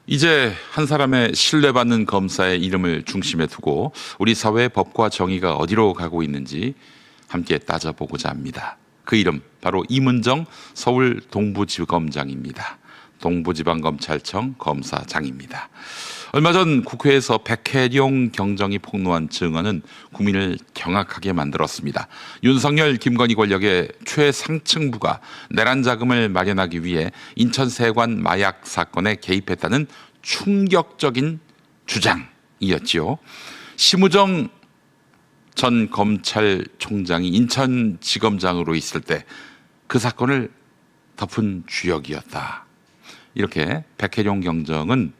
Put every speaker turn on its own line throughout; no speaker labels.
이제 한 사람의 신뢰받는 검사의 이름을 중심에 두고 우리 사회의 법과 정의가 어디로 가고 있는지 함께 따져보고자 합니다. 그 이름 바로 이문정 서울 동부지검장입니다. 동부지방검찰청 검사장입니다. 얼마 전 국회에서 백혜룡 경정이 폭로한 증언은 국민을 경악하게 만들었습니다. 윤석열, 김건희 권력의 최상층부가 내란 자금을 마련하기 위해 인천 세관 마약 사건에 개입했다는 충격적인 주장이었지요. 심우정 전 검찰총장이 인천지검장으로 있을 때 그 사건을 덮은 주역이었다. 이렇게 백혜룡 경정은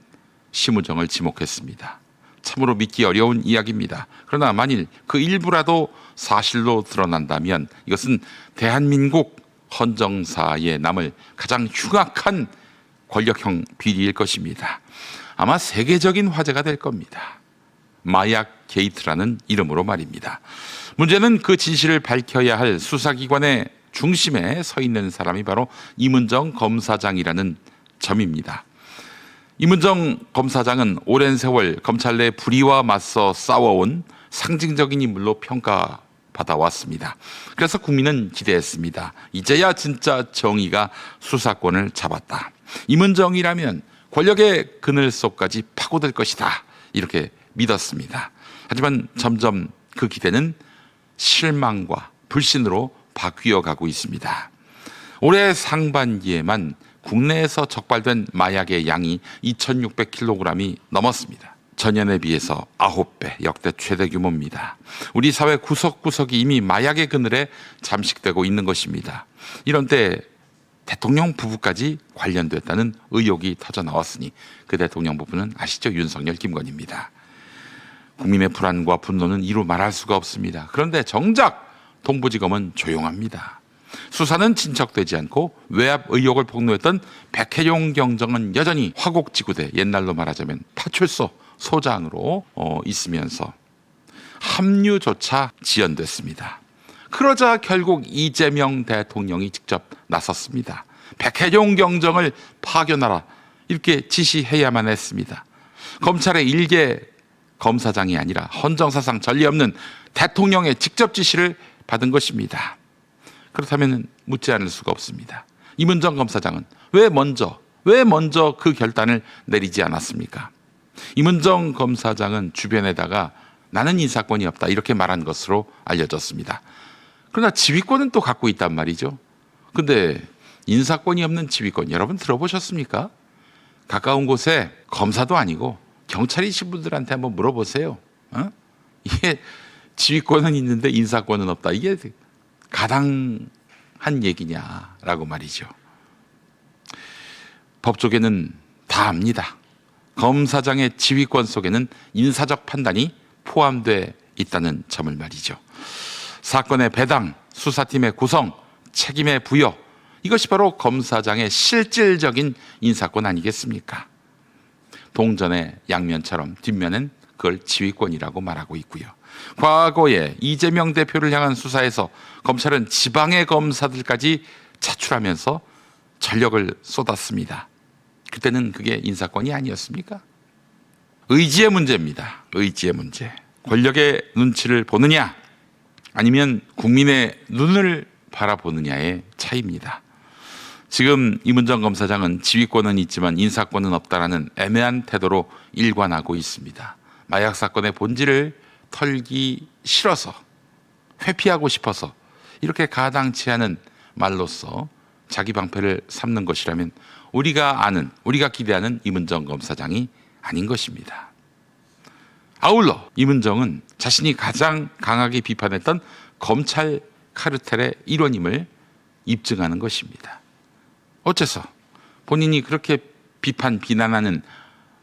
심우정을 지목했습니다. 참으로 믿기 어려운 이야기입니다. 그러나 만일 그 일부라도 사실로 드러난다면 이것은 대한민국 헌정사에 남을 가장 흉악한 권력형 비리일 것입니다. 아마 세계적인 화제가 될 겁니다. 마약 게이트라는 이름으로 말입니다. 문제는 그 진실을 밝혀야 할 수사기관의 중심에 서 있는 사람이 바로 이문정 검사장이라는 점입니다. 이문정 검사장은 오랜 세월 검찰 내 불의와 맞서 싸워온 상징적인 인물로 평가받아 왔습니다. 그래서 국민은 기대했습니다. 이제야 진짜 정의가 수사권을 잡았다. 이문정이라면 권력의 그늘 속까지 파고들 것이다. 이렇게 믿었습니다. 하지만 점점 그 기대는 실망과 불신으로 바뀌어 가고 있습니다. 올해 상반기에만 국내에서 적발된 마약의 양이 2,600kg이 넘었습니다. 전년에 비해서 9배, 역대 최대 규모입니다. 우리 사회 구석구석이 이미 마약의 그늘에 잠식되고 있는 것입니다. 이런 때 대통령 부부까지 관련됐다는 의혹이 터져 나왔으니 그 대통령 부부는 아시죠? 윤석열, 김건희입니다. 국민의 불안과 분노는 이루 말할 수가 없습니다. 그런데 정작 동부지검은 조용합니다. 수사는 진척되지 않고 외압 의혹을 폭로했던 백혜룡 경정은 여전히 화곡지구대, 옛날로 말하자면 파출소 소장으로 있으면서 합류조차 지연됐습니다. 그러자 결국 이재명 대통령이 직접 나섰습니다. 백혜룡 경정을 파견하라 이렇게 지시해야만 했습니다. 검찰의 일개 검사장이 아니라 헌정사상 전례 없는 대통령의 직접 지시를 받은 것입니다. 그렇다면 묻지 않을 수가 없습니다. 이문정 검사장은 왜 먼저 그 결단을 내리지 않았습니까? 이문정 검사장은 주변에다가 나는 인사권이 없다 이렇게 말한 것으로 알려졌습니다. 그러나 지휘권은 또 갖고 있단 말이죠. 근데 인사권이 없는 지휘권 여러분 들어보셨습니까? 가까운 곳에 검사도 아니고 경찰이신 분들한테 한번 물어보세요. 이게 지휘권은 있는데 인사권은 없다. 이게 가당한 얘기냐라고 말이죠. 법조계는 다 압니다. 검사장의 지휘권 속에는 인사적 판단이 포함되어 있다는 점을 말이죠. 사건의 배당, 수사팀의 구성, 책임의 부여 이것이 바로 검사장의 실질적인 인사권 아니겠습니까? 동전의 양면처럼 뒷면은 그걸 지휘권이라고 말하고 있고요. 과거에 이재명 대표를 향한 수사에서 검찰은 지방의 검사들까지 차출하면서 전력을 쏟았습니다. 그때는 그게 인사권이 아니었습니까? 의지의 문제입니다. 의지의 문제. 권력의 눈치를 보느냐 아니면 국민의 눈을 바라보느냐의 차이입니다. 지금 이문정 검사장은 지휘권은 있지만 인사권은 없다라는 애매한 태도로 일관하고 있습니다. 마약 사건의 본질을 털기 싫어서 회피하고 싶어서 이렇게 가당치 않은 말로써 자기 방패를 삼는 것이라면 우리가 기대하는 이문정 검사장이 아닌 것입니다. 아울러 이문정은 자신이 가장 강하게 비판했던 검찰 카르텔의 일원임을 입증하는 것입니다. 어째서 본인이 그렇게 비난하는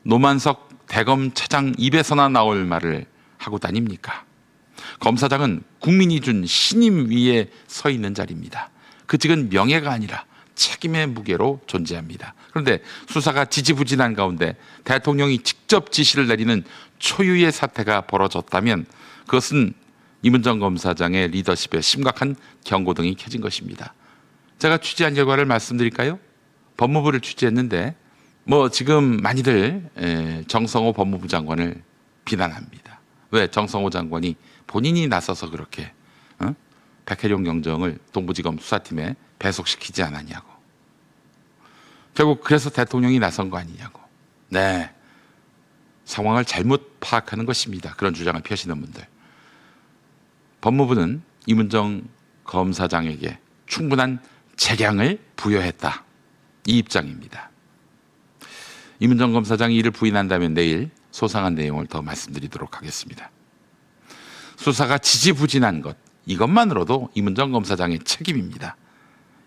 노만석 대검차장 입에서나 나올 말을 하고 다닙니까? 검사장은 국민이 준 신임 위에 서 있는 자리입니다. 그 직은 명예가 아니라 책임의 무게로 존재합니다. 그런데 수사가 지지부진한 가운데 대통령이 직접 지시를 내리는 초유의 사태가 벌어졌다면 그것은 이문정 검사장의 리더십에 심각한 경고등이 켜진 것입니다. 제가 취재한 결과를 말씀드릴까요? 법무부를 취재했는데 지금 많이들 정성호 법무부 장관을 비난합니다. 왜 정성호 장관이 본인이 나서서 그렇게 백혜룡 경정을 동부지검 수사팀에 배속시키지 않았냐고. 결국 그래서 대통령이 나선 거 아니냐고. 네, 상황을 잘못 파악하는 것입니다. 그런 주장을 펴시는 분들. 법무부는 이문정 검사장에게 충분한 재량을 부여했다, 이 입장입니다. 이문정 검사장이 이를 부인한다면 내일 소상한 내용을 더 말씀드리도록 하겠습니다. 수사가 지지부진한 것, 이것만으로도 이문정 검사장의 책임입니다.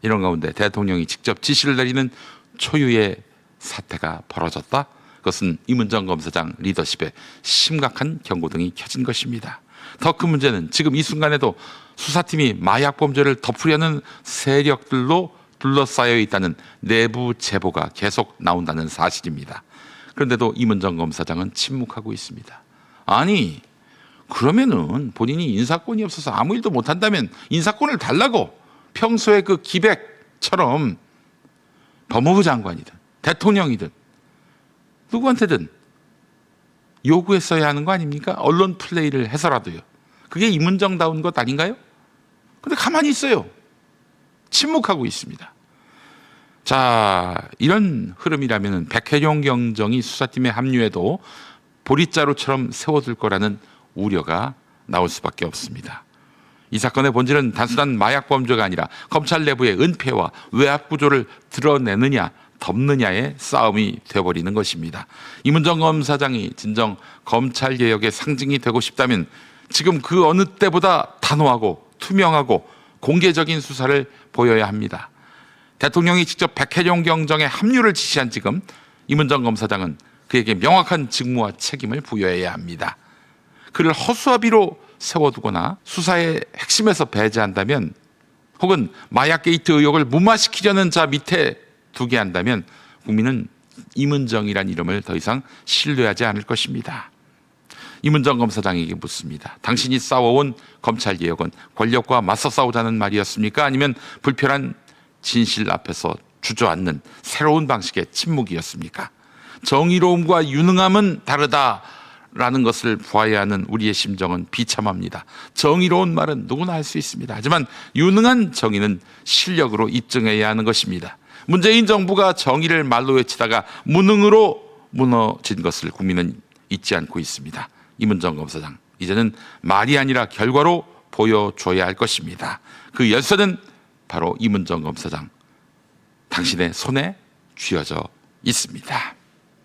이런 가운데 대통령이 직접 지시를 내리는 초유의 사태가 벌어졌다. 그것은 이문정 검사장 리더십에 심각한 경고등이 켜진 것입니다. 더 큰 문제는 지금 이 순간에도 수사팀이 마약 범죄를 덮으려는 세력들로 둘러싸여 있다는 내부 제보가 계속 나온다는 사실입니다. 그런데도 이문정 검사장은 침묵하고 있습니다. 아니, 그러면은 본인이 인사권이 없어서 아무 일도 못한다면 인사권을 달라고 평소에 그 기백처럼 법무부 장관이든 대통령이든 누구한테든 요구했어야 하는 거 아닙니까? 언론 플레이를 해서라도요. 그게 이문정다운 것 아닌가요? 근데 가만히 있어요. 침묵하고 있습니다. 자, 이런 흐름이라면 백혜룡 경정이 수사팀에 합류해도 보릿자루처럼 세워둘 거라는 우려가 나올 수밖에 없습니다. 이 사건의 본질은 단순한 마약 범죄가 아니라 검찰 내부의 은폐와 외압 구조를 드러내느냐 덮느냐의 싸움이 되어버리는 것입니다. 이문정 검사장이 진정 검찰개혁의 상징이 되고 싶다면 지금 그 어느 때보다 단호하고 투명하고 공개적인 수사를 보여야 합니다. 대통령이 직접 백혜룡 경정의 합류를 지시한 지금 이문정 검사장은 그에게 명확한 직무와 책임을 부여해야 합니다. 그를 허수아비로 세워두거나 수사의 핵심에서 배제한다면, 혹은 마약 게이트 의혹을 무마시키려는 자 밑에 두게 한다면 국민은 이문정이란 이름을 더 이상 신뢰하지 않을 것입니다. 이문정 검사장에게 묻습니다. 당신이 싸워온 검찰개혁은 권력과 맞서 싸우자는 말이었습니까? 아니면 불편한 진실 앞에서 주저앉는 새로운 방식의 침묵이었습니까? 정의로움과 유능함은 다르다라는 것을 보아야 하는 우리의 심정은 비참합니다. 정의로운 말은 누구나 할 수 있습니다. 하지만 유능한 정의는 실력으로 입증해야 하는 것입니다. 문재인 정부가 정의를 말로 외치다가 무능으로 무너진 것을 국민은 잊지 않고 있습니다. 이문정 검사장, 이제는 말이 아니라 결과로 보여줘야 할 것입니다. 그 열쇠는 바로 이문정 검사장, 당신의 손에 쥐어져 있습니다.